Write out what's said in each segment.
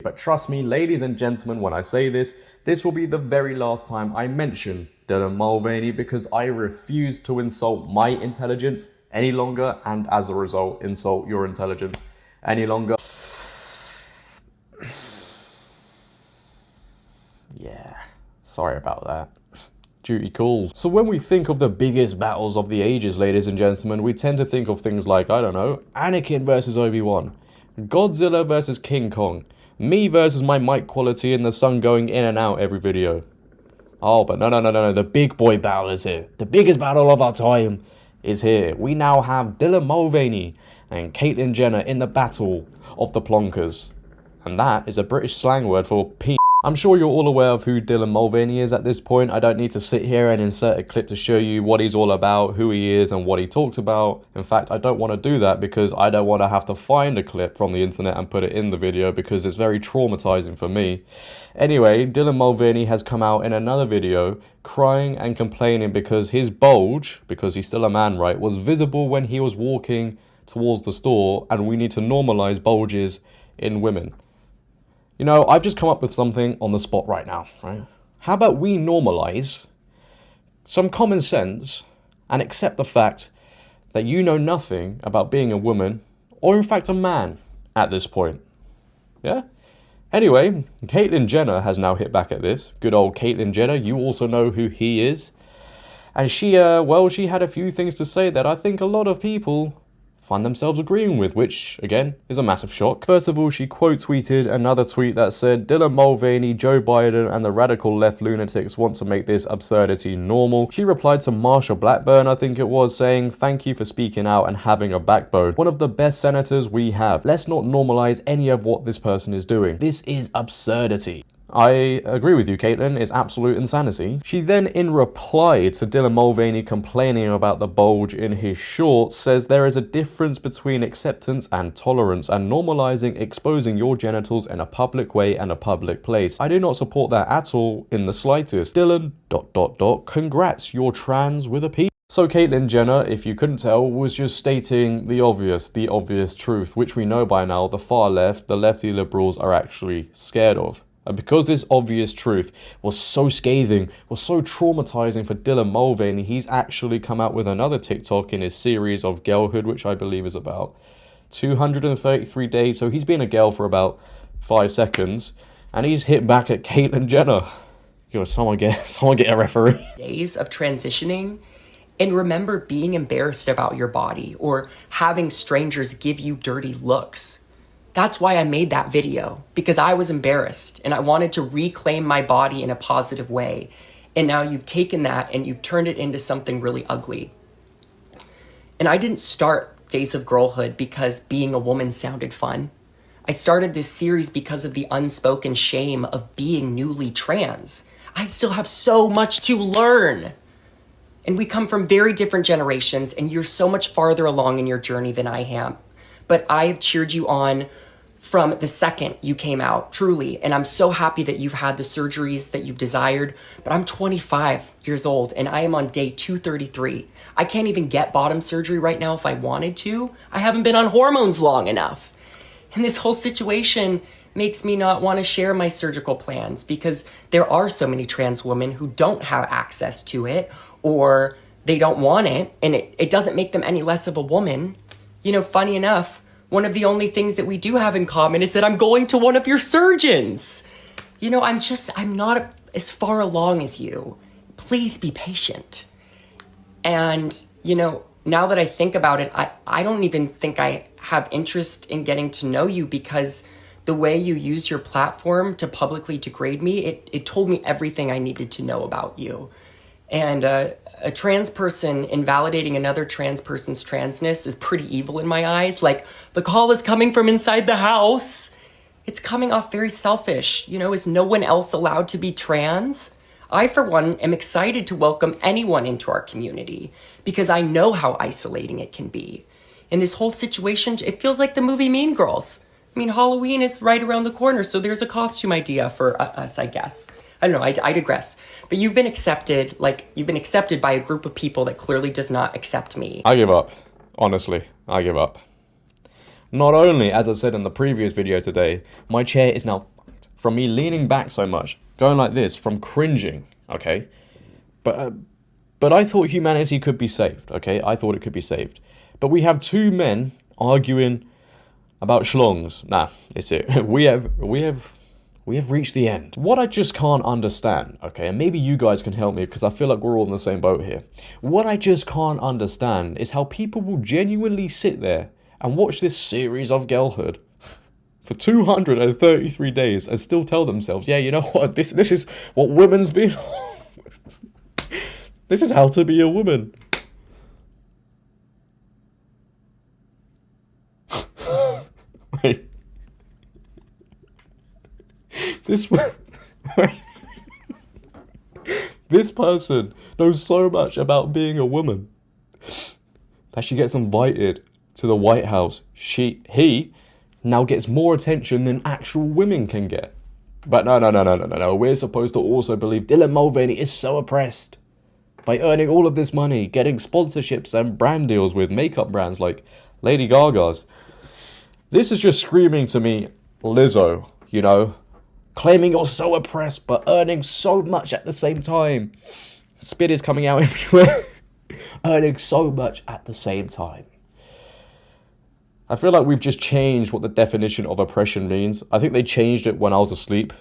But trust me, ladies and gentlemen, when I say this, this will be the very last time I mention Dylan Mulvaney, because I refuse to insult my intelligence any longer, and as a result, insult your intelligence any longer. Yeah, sorry about that. Duty calls. So when we think of the biggest battles of the ages, ladies and gentlemen, we tend to think of things like, I don't know, Anakin versus Obi-Wan, Godzilla versus King Kong, me versus my mic quality and the sun going in and out every video. Oh, but no, the big boy battle is here. The biggest battle of our time is here. We now have Dylan Mulvaney and Caitlyn Jenner in the battle of the plonkers. And that is a British slang word for p. I'm sure you're all aware of who Dylan Mulvaney is at this point. I don't need to sit here and insert a clip to show you what he's all about, who he is, and what he talks about. In fact, I don't want to do that because I don't want to have to find a clip from the internet and put it in the video because it's very traumatizing for me. Anyway, Dylan Mulvaney has come out in another video crying and complaining because his bulge, because he's still a man, right, was visible when he was walking towards the store, and we need to normalize bulges in women. You know, I've just come up with something on the spot right now, right? How about we normalize some common sense and accept the fact that you know nothing about being a woman or in fact a man at this point, yeah? Anyway, Caitlyn Jenner has now hit back at this. Good old Caitlyn Jenner, you also know who he is. And she had a few things to say that I think a lot of people find themselves agreeing with, which, again, is a massive shock. First of all, she quote-tweeted another tweet that said, Dylan Mulvaney, Joe Biden, and the radical left lunatics want to make this absurdity normal. She replied to Marsha Blackburn, I think it was, saying, thank you for speaking out and having a backbone. One of the best senators we have. Let's not normalize any of what this person is doing. This is absurdity. I agree with you, Caitlyn, it's absolute insanity. She then, in reply to Dylan Mulvaney complaining about the bulge in his shorts, says there is a difference between acceptance and tolerance, and normalizing exposing your genitals in a public way and a public place. I do not support that at all in the slightest. Dylan, ... congrats, you're trans with a P. So Caitlyn Jenner, if you couldn't tell, was just stating the obvious truth, which we know by now the far left, the lefty liberals, are actually scared of. And because this obvious truth was so scathing, was so traumatizing for Dylan Mulvaney, he's actually come out with another TikTok in his series of Girlhood, which I believe is about 233 days. So he's been a girl for about 5 seconds, and he's hit back at Caitlyn Jenner. You know, someone get a referee. Days of transitioning, and remember being embarrassed about your body or having strangers give you dirty looks. That's why I made that video, because I was embarrassed and I wanted to reclaim my body in a positive way. And now you've taken that and you've turned it into something really ugly. And I didn't start Days of Girlhood because being a woman sounded fun. I started this series because of the unspoken shame of being newly trans. I still have so much to learn. And we come from very different generations, and you're so much farther along in your journey than I am. But I have cheered you on from the second you came out, truly. And I'm so happy that you've had the surgeries that you've desired. But I'm 25 years old and I am on day 233. I can't even get bottom surgery right now if I wanted to. I haven't been on hormones long enough. And this whole situation makes me not want to share my surgical plans because there are so many trans women who don't have access to it, or they don't want it, and it doesn't make them any less of a woman. You know, funny enough, one of the only things that we do have in common is that I'm going to one of your surgeons. You know, I'm not as far along as you. Please be patient. And, you know, now that I think about it, I don't even think I have interest in getting to know you, because the way you use your platform to publicly degrade me, it told me everything I needed to know about you. And a trans person invalidating another trans person's transness is pretty evil in my eyes. Like, the call is coming from inside the house. It's coming off very selfish. You know, is no one else allowed to be trans? I, for one, am excited to welcome anyone into our community because I know how isolating it can be. In this whole situation, it feels like the movie Mean Girls. I mean, Halloween is right around the corner, so there's a costume idea for us, I guess. I don't know, I digress. But you've been accepted by a group of people that clearly does not accept me. I give up. Honestly, I give up. Not only, as I said in the previous video today, my chair is now fucked from me leaning back so much, going like this, from cringing, okay? But I thought humanity could be saved, okay? I thought it could be saved. But we have two men arguing about schlongs. Nah, it's it. We have reached the end. What I just can't understand, okay, and maybe you guys can help me because I feel like we're all in the same boat here. What I just can't understand is how people will genuinely sit there and watch this series of Girlhood for 233 days and still tell themselves, yeah, you know what, this is what women's been. This is how to be a woman. Wait. This person knows so much about being a woman that she gets invited to the White House. He now gets more attention than actual women can get. But no. We're supposed to also believe Dylan Mulvaney is so oppressed by earning all of this money, getting sponsorships and brand deals with makeup brands like Lady Gaga's. This is just screaming to me, Lizzo, you know, claiming you're so oppressed but earning so much at the same time. Spit is coming out everywhere. Earning so much at the same time. I feel like we've just changed what the definition of oppression means. I think they changed it when I was asleep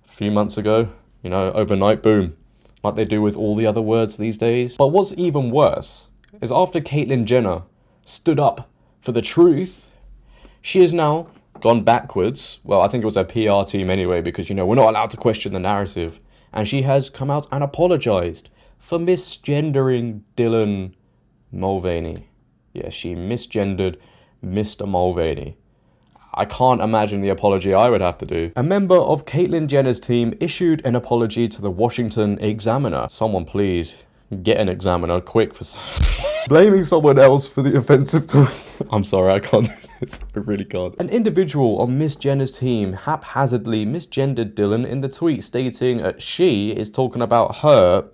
a few months ago. You know, overnight, boom. Like they do with all the other words these days. But what's even worse is after Caitlyn Jenner stood up for the truth, she has now gone backwards. Well, I think it was her PR team anyway, because, you know, we're not allowed to question the narrative. And she has come out and apologized for misgendering Dylan Mulvaney. Yeah, she misgendered Mr. Mulvaney. I can't imagine the apology I would have to do. A member of Caitlyn Jenner's team issued an apology to the Washington Examiner. Someone please get an Examiner quick for blaming someone else for the offensive tweet. I'm sorry, I can't do this. I really can't. An individual on Miss Jenner's team haphazardly misgendered Dylan in the tweet, stating she is talking about her.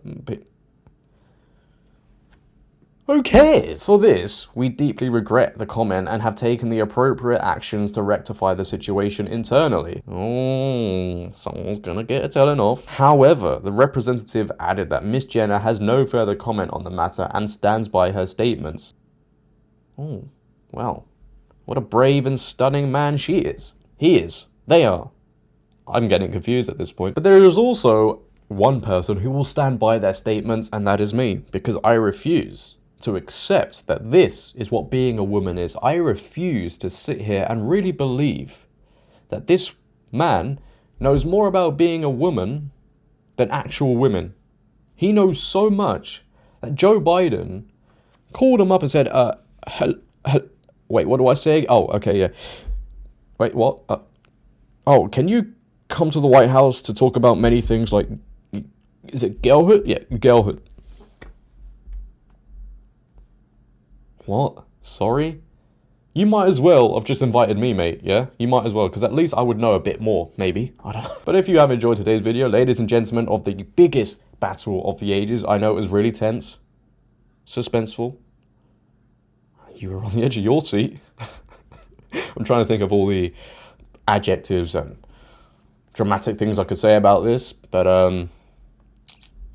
Who cares? For this, we deeply regret the comment and have taken the appropriate actions to rectify the situation internally. Oh, someone's gonna get a telling off. However, the representative added that Miss Jenner has no further comment on the matter and stands by her statements. Oh, well, what a brave and stunning man she is. He is. They are. I'm getting confused at this point. But there is also one person who will stand by their statements, and that is me, because I refuse to accept that this is what being a woman is. I refuse to sit here and really believe that this man knows more about being a woman than actual women. He knows so much that Joe Biden called him up and said, wait, what do I say? Oh, okay, yeah. Wait, what? Can you come to the White House to talk about many things like, is it Girlhood? Yeah, Girlhood. What? Sorry? You might as well have just invited me, mate, yeah? You might as well, because at least I would know a bit more, maybe. I don't know. But if you have enjoyed today's video, ladies and gentlemen, of the biggest battle of the ages, I know it was really tense, suspenseful. You were on the edge of your seat. I'm trying to think of all the adjectives and dramatic things I could say about this, but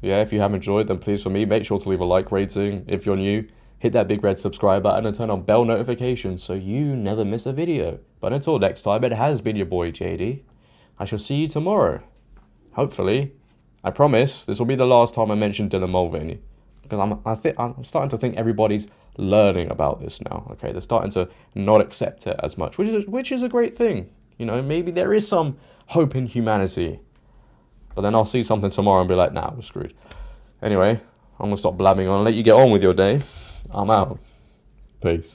yeah, if you have enjoyed, then please, for me, make sure to leave a like rating. If you're new, hit that big red subscribe button and turn on bell notifications so you never miss a video. But until next time, it has been your boy JD. I shall see you tomorrow. Hopefully. I promise this will be the last time I mention Dylan Mulvaney. Because I'm starting to think everybody's learning about this now. Okay, they're starting to not accept it as much, which is a great thing. You know, maybe there is some hope in humanity. But then I'll see something tomorrow and be like, nah, we're screwed. Anyway, I'm going to stop blabbing on and let you get on with your day. I'm out. Peace.